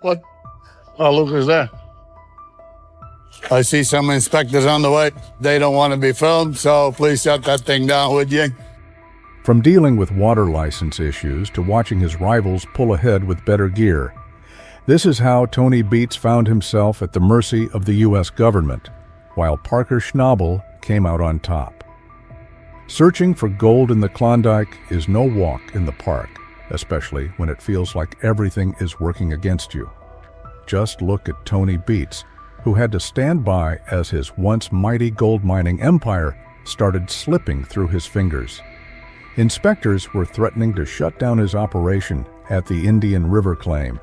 What? Oh, look who's there. I see some inspectors on the way. They don't want to be filmed, so please shut that thing down, would you? From dealing with water license issues to watching his rivals pull ahead with better gear, this is how Tony Beets found himself at the mercy of the U.S. government, while Parker Schnabel came out on top. Searching for gold in the Klondike is no walk in the park, especially when it feels like everything is working against you. Just look at Tony Beets, who had to stand by as his once mighty gold mining empire started slipping through his fingers. Inspectors were threatening to shut down his operation at the Indian River claim,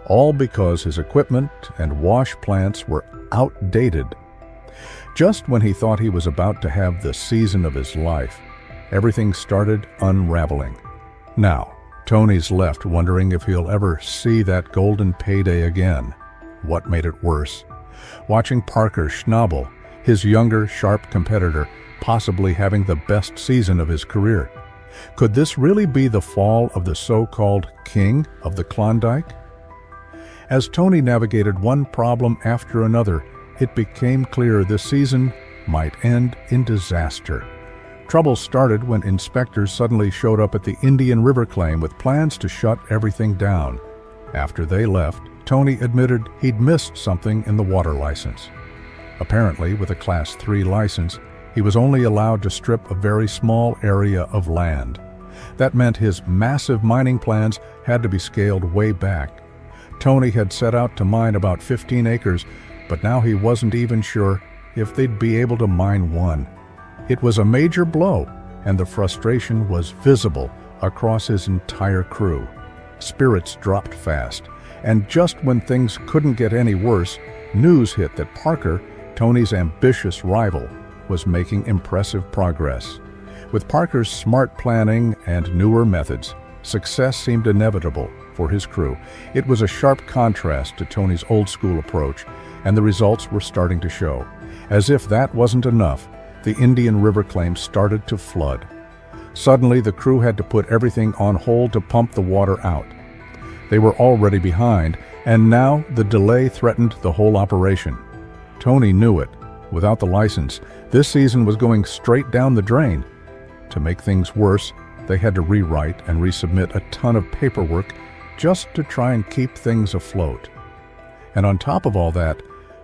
all because his equipment and wash plants were outdated. Just when he thought he was about to have the season of his life, everything started unraveling. Now, Tony's left wondering if he'll ever see that golden payday again. What made it worse? Watching Parker Schnabel, his younger, sharp competitor, possibly having the best season of his career. Could this really be the fall of the so-called king of the Klondike? As Tony navigated one problem after another, it became clear this season might end in disaster. Trouble started when inspectors suddenly showed up at the Indian River claim with plans to shut everything down. After they left, Tony admitted he'd missed something in the water license. Apparently, with a Class 3 license, he was only allowed to strip a very small area of land. That meant his massive mining plans had to be scaled way back. Tony had set out to mine about 15 acres, but now he wasn't even sure if they'd be able to mine one. It was a major blow, and the frustration was visible across his entire crew. Spirits dropped fast, and just when things couldn't get any worse, news hit that Parker, Tony's ambitious rival, was making impressive progress. With Parker's smart planning and newer methods, success seemed inevitable for his crew. It was a sharp contrast to Tony's old-school approach, and the results were starting to show. As if that wasn't enough, the Indian River claim started to flood. Suddenly, the crew had to put everything on hold to pump the water out. They were already behind, and now the delay threatened the whole operation. Tony knew it. Without the license, this season was going straight down the drain. To make things worse, they had to rewrite and resubmit a ton of paperwork just to try and keep things afloat. And on top of all that,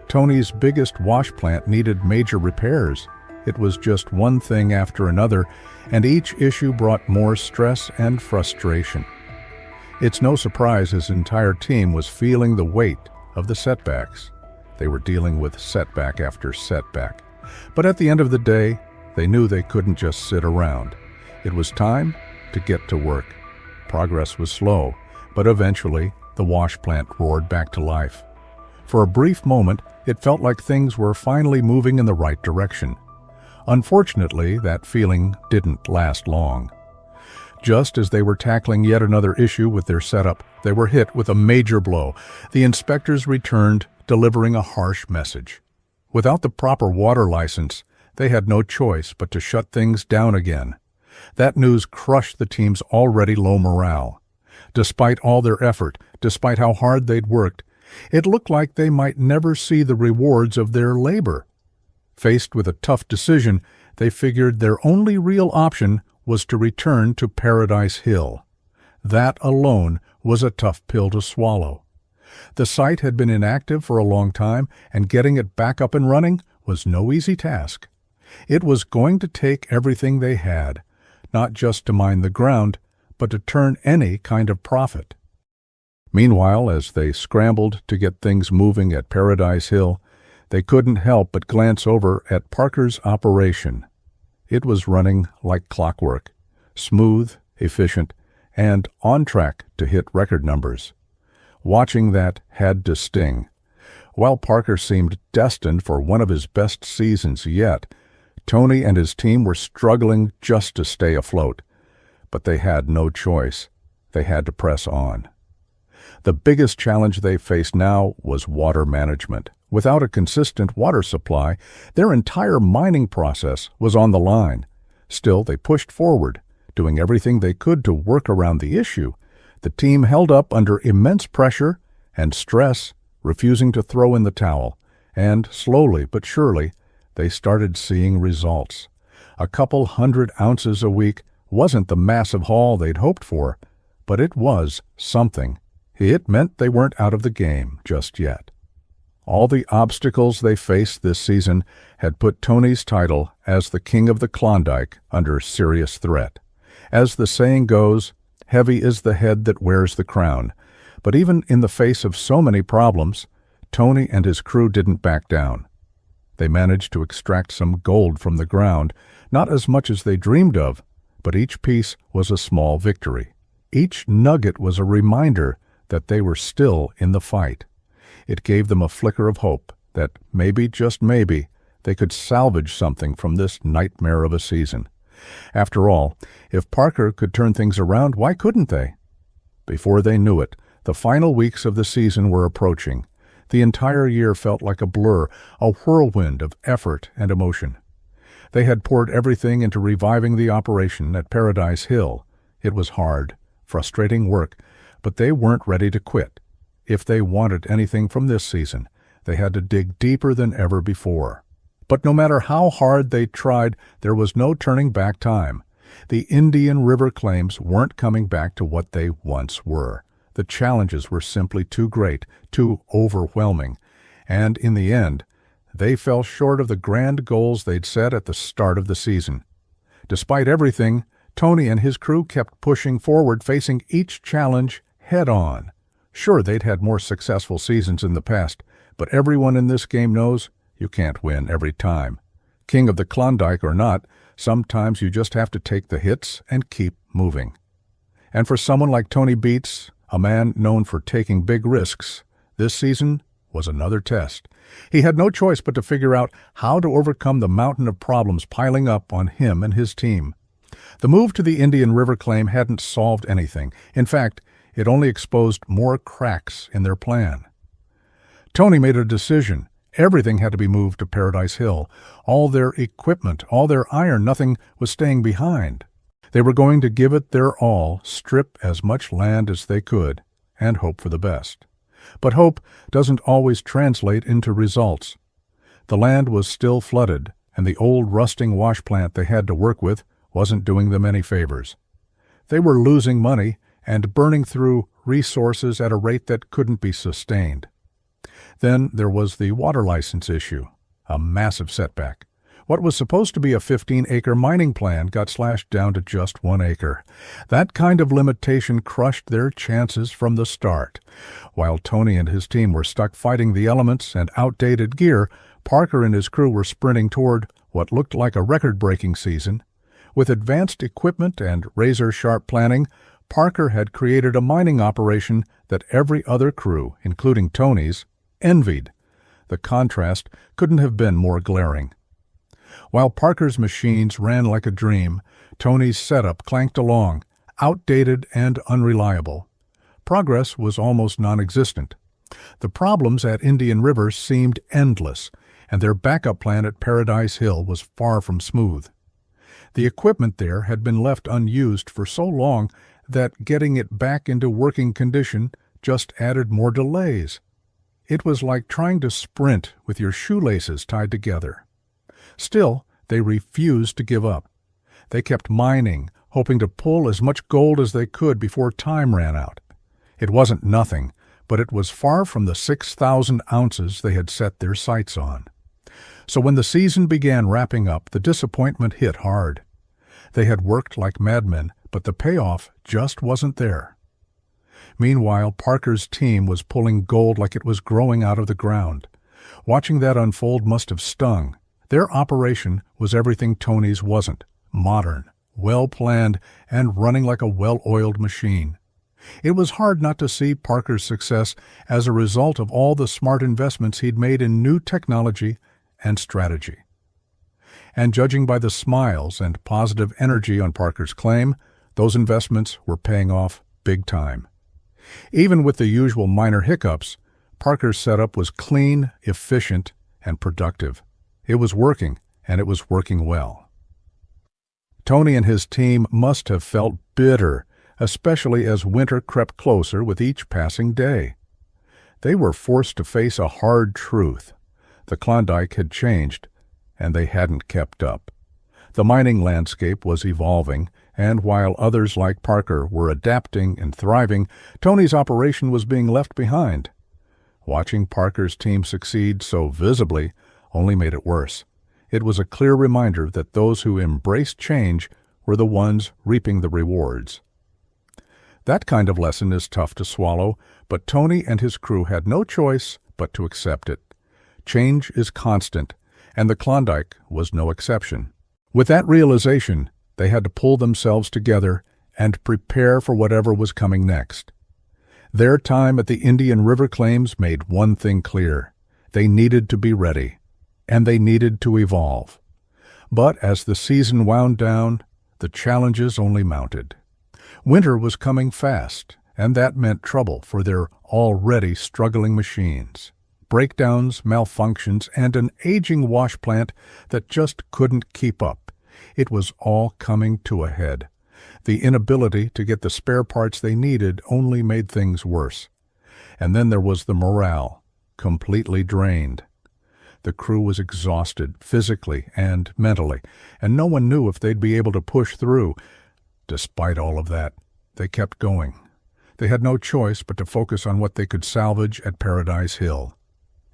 Tony's biggest wash plant needed major repairs. It was just one thing after another, and each issue brought more stress and frustration. It's no surprise his entire team was feeling the weight of the setbacks. They were dealing with setback after setback. But at the end of the day, they knew they couldn't just sit around. It was time to get to work. Progress was slow, but eventually the wash plant roared back to life. For a brief moment, it felt like things were finally moving in the right direction. Unfortunately, that feeling didn't last long. Just as they were tackling yet another issue with their setup, they were hit with a major blow. The inspectors returned, delivering a harsh message. Without the proper water license, they had no choice but to shut things down again. That news crushed the team's already low morale. Despite all their effort, despite how hard they'd worked, it looked like they might never see the rewards of their labor. Faced with a tough decision, they figured their only real option was to return to Paradise Hill. That alone was a tough pill to swallow. The site had been inactive for a long time, and getting it back up and running was no easy task. It was going to take everything they had, not just to mine the ground, but to turn any kind of profit. Meanwhile, as they scrambled to get things moving at Paradise Hill, they couldn't help but glance over at Parker's operation. It was running like clockwork, smooth, efficient, and on track to hit record numbers. Watching that had to sting. While Parker seemed destined for one of his best seasons yet, Tony and his team were struggling just to stay afloat. But they had no choice. They had to press on. The biggest challenge they faced now was water management. Without a consistent water supply, their entire mining process was on the line. Still, they pushed forward, doing everything they could to work around the issue. The team held up under immense pressure, and stress, refusing to throw in the towel, and slowly but surely, they started seeing results. A couple 100 ounces a week wasn't the massive haul they'd hoped for, but it was something. It meant they weren't out of the game just yet. All the obstacles they faced this season had put Tony's title as the King of the Klondike under serious threat. As the saying goes, heavy is the head that wears the crown. But even in the face of so many problems, Tony and his crew didn't back down. They managed to extract some gold from the ground, not as much as they dreamed of, but each piece was a small victory. Each nugget was a reminder that they were still in the fight. It gave them a flicker of hope that maybe, just maybe, they could salvage something from this nightmare of a season. After all, if Parker could turn things around, why couldn't they? Before they knew it, the final weeks of the season were approaching. The entire year felt like a blur, a whirlwind of effort and emotion. They had poured everything into reviving the operation at Paradise Hill. It was hard, frustrating work, but they weren't ready to quit. If they wanted anything from this season, they had to dig deeper than ever before. But no matter how hard they tried, there was no turning back time. The Indian River claims weren't coming back to what they once were. The challenges were simply too great, too overwhelming, and in the end, they fell short of the grand goals they'd set at the start of the season. Despite everything, Tony and his crew kept pushing forward, facing each challenge head-on. Sure, they'd had more successful seasons in the past, but everyone in this game knows you can't win every time. King of the Klondike or not, sometimes you just have to take the hits and keep moving. And for someone like Tony Beets, a man known for taking big risks, this season was another test. He had no choice but to figure out how to overcome the mountain of problems piling up on him and his team. The move to the Indian River claim hadn't solved anything. In fact, it only exposed more cracks in their plan. Tony made a decision. Everything had to be moved to Paradise Hill. All their equipment, all their iron, nothing was staying behind. They were going to give it their all, strip as much land as they could, and hope for the best. But hope doesn't always translate into results. The land was still flooded, and the old rusting wash plant they had to work with wasn't doing them any favors. They were losing money and burning through resources at a rate that couldn't be sustained. Then there was the water license issue, a massive setback. What was supposed to be a 15-acre mining plan got slashed down to just 1 acre. That kind of limitation crushed their chances from the start. While Tony and his team were stuck fighting the elements and outdated gear, Parker and his crew were sprinting toward what looked like a record-breaking season. With advanced equipment and razor-sharp planning, Parker had created a mining operation that every other crew, including Tony's, envied. The contrast couldn't have been more glaring. While Parker's machines ran like a dream, Tony's setup clanked along, outdated and unreliable. Progress was almost non-existent. The problems at Indian River seemed endless, and their backup plan at Paradise Hill was far from smooth. The equipment there had been left unused for so long that getting it back into working condition just added more delays. It was like trying to sprint with your shoelaces tied together. Still, they refused to give up. They kept mining, hoping to pull as much gold as they could before time ran out. It wasn't nothing, but it was far from the 6,000 ounces they had set their sights on. So when the season began wrapping up, the disappointment hit hard. They had worked like madmen, but the payoff just wasn't there. Meanwhile, Parker's team was pulling gold like it was growing out of the ground. Watching that unfold must have stung. Their operation was everything Tony's wasn't: modern, well-planned, and running like a well-oiled machine. It was hard not to see Parker's success as a result of all the smart investments he'd made in new technology and strategy. And judging by the smiles and positive energy on Parker's claim, those investments were paying off big time. Even with the usual minor hiccups, Parker's setup was clean, efficient, and productive. It was working, and it was working well. Tony and his team must have felt bitter, especially as winter crept closer with each passing day. They were forced to face a hard truth. The Klondike had changed, and they hadn't kept up. The mining landscape was evolving, and while others like Parker were adapting and thriving, Tony's operation was being left behind. Watching Parker's team succeed so visibly only made it worse. It was a clear reminder that those who embraced change were the ones reaping the rewards. That kind of lesson is tough to swallow, but Tony and his crew had no choice but to accept it. Change is constant, and the Klondike was no exception. With that realization, they had to pull themselves together and prepare for whatever was coming next. Their time at the Indian River claims made one thing clear. They needed to be ready, and they needed to evolve. But as the season wound down, the challenges only mounted. Winter was coming fast, and that meant trouble for their already struggling machines. Breakdowns, malfunctions, and an aging wash plant that just couldn't keep up. It was all coming to a head. The inability to get the spare parts they needed only made things worse. And then there was the morale, completely drained. The crew was exhausted, physically and mentally, and no one knew if they'd be able to push through. Despite all of that, they kept going. They had no choice but to focus on what they could salvage at Paradise Hill.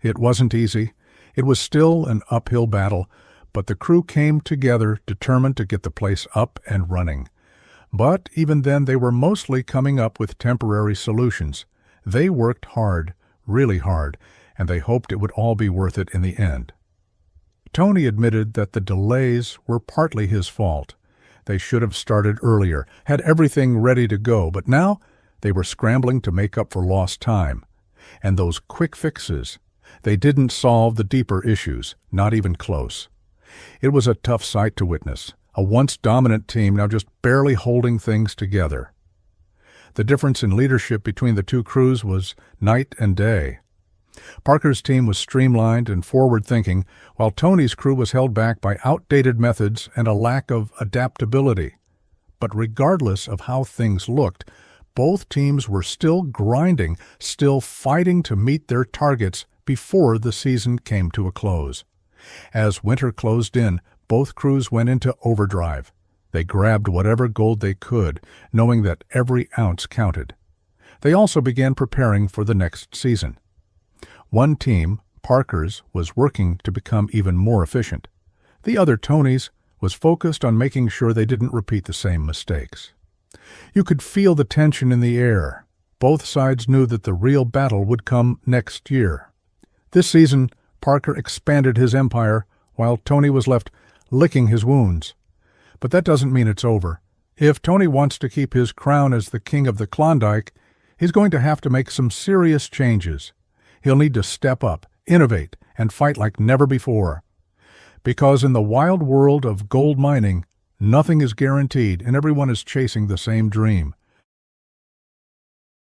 It wasn't easy. It was still an uphill battle, but the crew came together determined to get the place up and running. But even then they were mostly coming up with temporary solutions. They worked hard, really hard, and they hoped it would all be worth it in the end. Tony admitted that the delays were partly his fault. They should have started earlier, had everything ready to go, but now they were scrambling to make up for lost time. And those quick fixes, they didn't solve the deeper issues, not even close. It was a tough sight to witness, a once dominant team now just barely holding things together. The difference in leadership between the two crews was night and day. Parker's team was streamlined and forward-thinking, while Tony's crew was held back by outdated methods and a lack of adaptability. But regardless of how things looked, both teams were still grinding, still fighting to meet their targets before the season came to a close. As winter closed in, both crews went into overdrive. They grabbed whatever gold they could, knowing that every ounce counted. They also began preparing for the next season. One team, Parker's, was working to become even more efficient. The other, Tony's, was focused on making sure they didn't repeat the same mistakes. You could feel the tension in the air. Both sides knew that the real battle would come next year. This season, Parker expanded his empire, while Tony was left licking his wounds. But that doesn't mean it's over. If Tony wants to keep his crown as the king of the Klondike, he's going to have to make some serious changes. He'll need to step up, innovate, and fight like never before. Because in the wild world of gold mining, nothing is guaranteed and everyone is chasing the same dream.